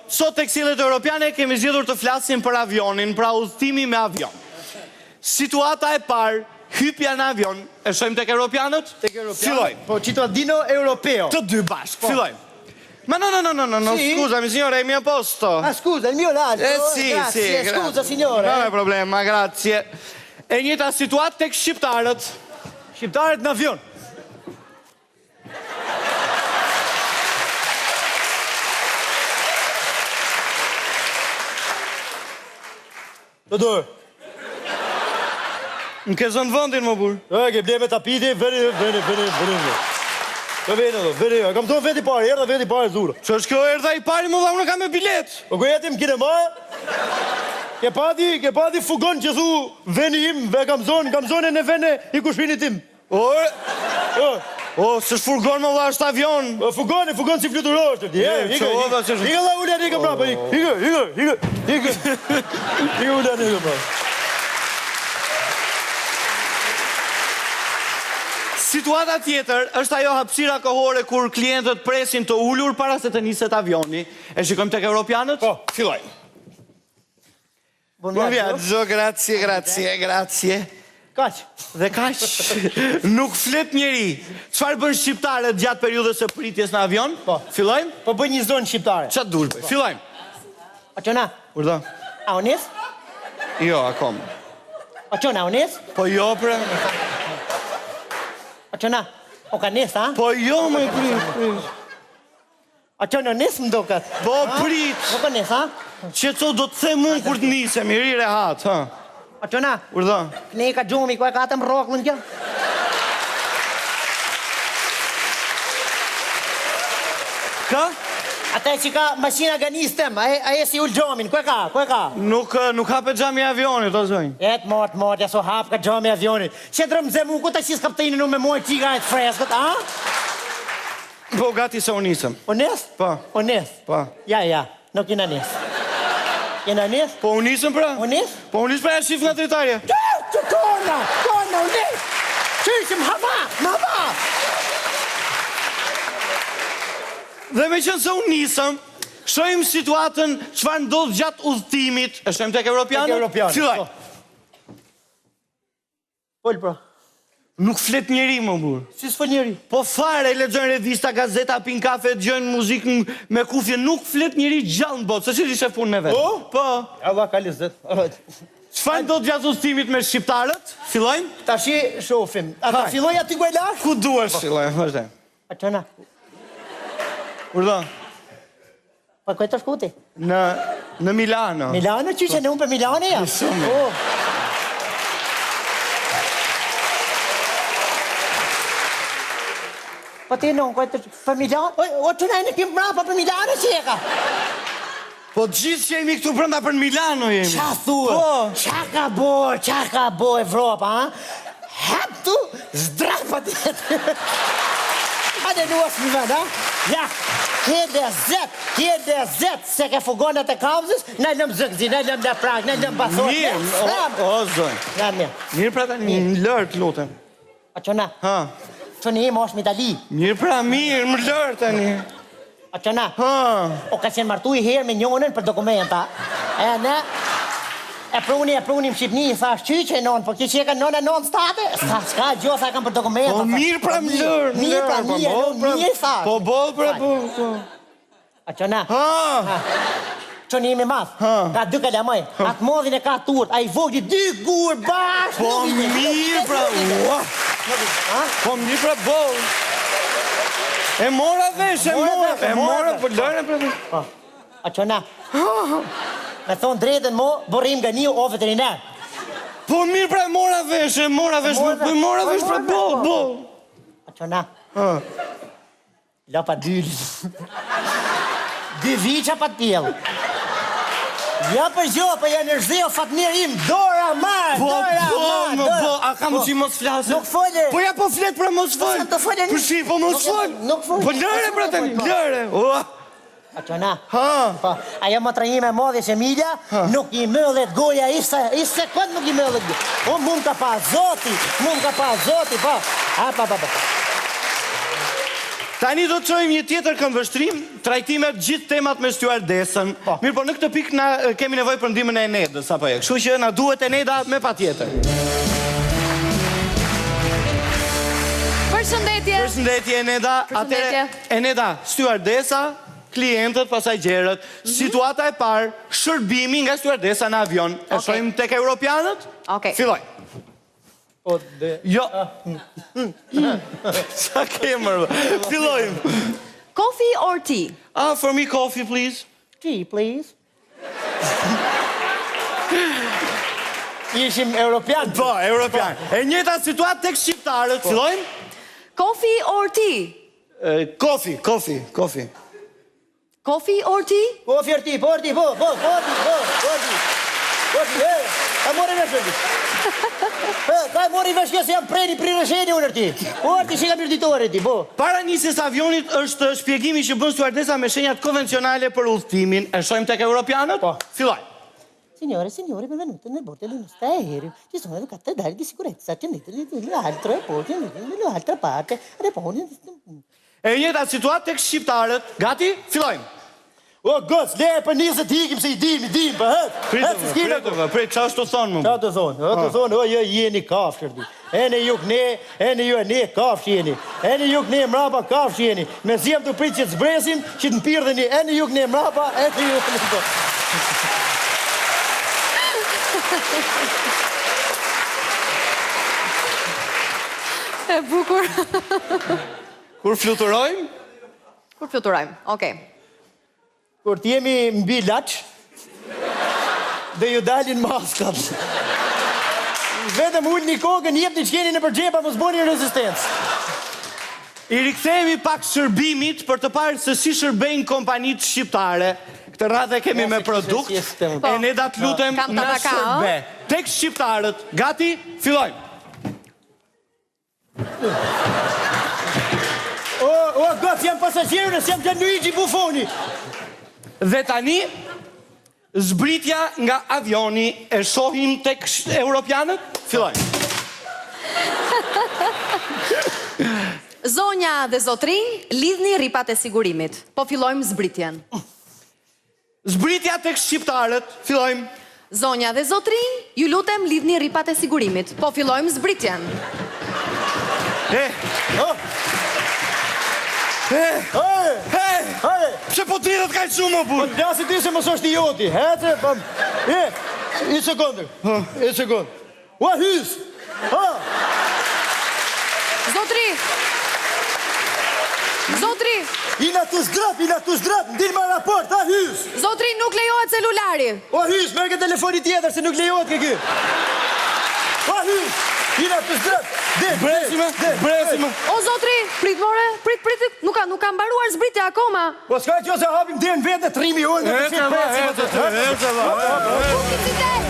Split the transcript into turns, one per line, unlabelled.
Sot tek Sjelljet Europiane kemi zgjedhur të flasim për avionin, pra udhëtimi me avion. Situata e parë, hypja në avion, e shohim tek europianët? Fillojmë.
Po cittadino europeo.
Të dy bashkë, fillojmë. Ma no, scusami signore, è mio posto.
Ah, scusa, il mio lato.
Sì,
grazie,
sì,
scusa signore.
Non è problema, grazie. E njëta situatë tek shqiptarët.
Shqiptarët në avion. Të dorë.
Më ke zënë vëndin, më burë.
Ke bleme tapiti, veni. Të veni, kam tonë veti pari, erda veti pari zura.
Që është kjo erda i pari, më dha unë kam me bilet.
Po ku jetim kinema, ke pati fugon që thu veni im, kam zonë në vene i kushpinit tim.
S'është furgon më dha është avion.
Fugon si fluturor, të ti. Ika la ullja nika mrapa, ika ullja nika mrapa.
Situata tjetër është ajo hapësira kohore kur klientët presin të ullur para se të niset avioni. E shikojmë tek europianët?
Po,
fillojmë.
Buon
viaggio, grazie.
Kaq.
Dhe kaq. Nuk flet njeri. Çfarë bën shqiptarët gjatë periudhës së pritjes në avion?
Po.
Fillojmë?
Po bëj një zonë shqiptare.
Çfarë duhet bëj? Fillojmë.
Aqona.
Urdhë.
A unis?
Jo, akoma.
Aqona unis?
Po jo, pra.
Aqona, o ka nis, ha?
Po jo, më prit.
Aqona nis më duket.
Po prit.
O ka nis, ha?
Qetso do të them unë kur të nisem, i ri rehat, ha.
Aqona.
Urdhë.
Ne ka gjumi, ku e ka atëm roklën kjo?
Ka?
Ata që ka mashina ganistëm, aje si ullë gjomin, ku e ka?
Nuk hapet xhami i avionit, o zonjë.
Mort, ja so hap ka xhami i avionit. Që drëm zemu ku ta qis kaptejnë në me mojë qiga e të freskët, a?
Po gati se unisëm.
Unis?
Po.
Unis?
Po.
Ja, nuk jena nis. Jena nis?
Po unisëm pra?
Unis?
Po unis pra e shif nga dritarja.
Që kona, unis! Qyshim, hava!
Dhe me qënë se unisëm, shojmë situatën çfarë ndodh gjatë udhëtimit. E shojmë tek europianët?
Tek europianët.
Filloj.
Pol, pra.
Nuk flet njeri, më burë.
Si s'fol njeri?
Po fare, lexojnë revista, gazeta, pin kafe, dëgjojnë muzikë me kufje, nuk flet njeri gjallë në botë, se që di shef punë në vetë. Po.
Allah ka lezet.
Çfarë ndodh gjatë udhëtimit me shqiptarët? Fillojmë?
Tashi shofim. Ata filloj aty ku e lash?
Ku duash? Fillojmë, vazhdojmë.
Aqona.
Urdhë.
Pa ku e të shkuti?
Në Milano.
Milano, që në unë për Milano ja?
Shumë.
Po ti në unë ku e të për Milano? O që në kemë mrapa për Milano që e ka?
Po gjithë që jemi këtu brenda për Milano jemi.
Qa thua? Qa ka bo Evropa, ha? Hap tu, zdrapa ti. Hajde nuas një vend, ha? Ja, kjede zet, se ke fugonat e kamzës, në lëm zëgzi, në lëm në prag, në lëm basot.
Mirë, o zonjë. Mirë pra tani, më lërë të lutem.
A qona?
Ha?
Qoni im është Itali.
Mirë pra, mirë, më lërë tani.
A qona?
Ha?
O ka qenë martu i herë me njonën për dokumenta. E prunim Shqipni, sa është qyqe non, po që ka nona non state, s'ka gjosa kam për dokumenta.
Po mirë pra më lërë.
Mirë sa.
Po bolë pra, po.
A qona?
Ha?
Qoni imi madh, ka dy kalamaj, atë modhin e ka turt, a i vogli dy gur bashkë.
Po mirë pra, po mirë pra bolë. E mora vesh, po lërë pra.
A qona? Me thonë drejten mo, borim nga një o veterinar.
Po mirë pra, mora vesh pra bolë.
A qona? Lapa dyllë. Dy viqa pa t'jellë. Ja për gjo, për janë nërëzio fatmir im, dora marë.
Po, a ka më që mos flasë?
Nuk folë.
Po ja po flet pra mos folë. Për shi, po mos folë. Po lëre pra tani, lëre.
A qona? Ajo më trajime modhi që Emilja, nuk i mëllet goja, i sekund nuk i mëllet goja. O, mund ka pa zoti, pa.
Tani do të çojmë një tjetër këndvështrim, trajtimet gjithë temat me stewardesën. Mirë, po në këtë pikë na kemi nevojë për ndihmën e Enedës apo jo. Kështu që na duhet Eneda me patjetër.
Përshëndetje.
Përshëndetje Eneda.
Përshëndetje.
Eneda, stewardesa, klientët, pastaj gjerët. Situata e parë, shërbimi nga stewardesa në avion. E shohim tek europianët?
Okej.
Filloj.
Po dhe...
Jo. Sa kemër? Fillojmë.
Coffee or tea?
For me coffee, please.
Tea, please. Ishim europian.
Po, europian. E njëjta situatë tek shqiptarët. Fillojmë?
Coffee or tea?
Coffee.
Coffee or tea?
Porti, ka mori vesh ti. Ka mori vesh që jam preri prirësheni unë ti. Porti që ka mirditore ti, po.
Para nisjes avionit është shpjegimi që bën stewardesa me shenjat konvencionale për udhëtimin. E shohim tek europianët?
Po.
Filloj.
Signore, benvenuti nel bordo del nostro aereo. Ci sono educate dare di sicurezza. Accendete l'altro e poi nell'altra parte.
E njëjta situatë tek shqiptarët. Gati? Fillojmë.
O, goc, le për njëse t'ikim se i dim, për
Prit, qa është të thonë më?
Qa të thonë, o, jeni kafshër ti. Ene juk ne kafsh jeni. Ene juk ne mrapa kafsh jeni. Me zjem të prit që të zbresim, që të mpirdheni, ene juk ne mrapa, ene juk ne to.
E bukur.
Kur fluturojmë?
Kur fluturojmë, okej.
Kur t'jemi mbi laq, dhe ju dalin maskat. Vetëm ullë një kokën, jep një qeni në përgjepa, mos boni rezistencë.
I rikthehemi pak shërbimit për të parë se si shërbejnë kompanitë shqiptare. Këtë radhë e kemi me produkt.
Po.
Eneda të lutem
Kam
na
tabaka,
shërbe. Tek shqiptarët. Gati? Fillojmë.
O, goc, jam pasagjerës, jam Gianluigi Buffoni.
Dhe tani, zbritja nga avioni e shohim tek europianët? Fillojmë.
Zonja dhe zotrinj, lidhni rripat e sigurimit. Po fillojmë zbritjen.
Zbritja tek shqiptarët. Fillojmë.
Zonja dhe zotrinj, ju lutem lidhni rripat e sigurimit. Po fillojmë zbritjen.
Pse po dridhet kaq shumë më
Po
burr?
t'lasi ti se mos është i joti. Hece, pëm. I sekundër. O, hys.
Zotri,
I na të zdrap, ndil ma raport, ha, hys.
zotri nuk lejohet celulari.
O, hys, merë ke telefoni tjetër, se nuk lejohet ke ky. O, hys, i na të zdrap.
Bresime.
O zotri, prit more, prit, nuk ka mbaruar zbritja akoma.
Po s'ka që se hapim dhe në vete, 3 milionë.
Ecë va.
Publicitet!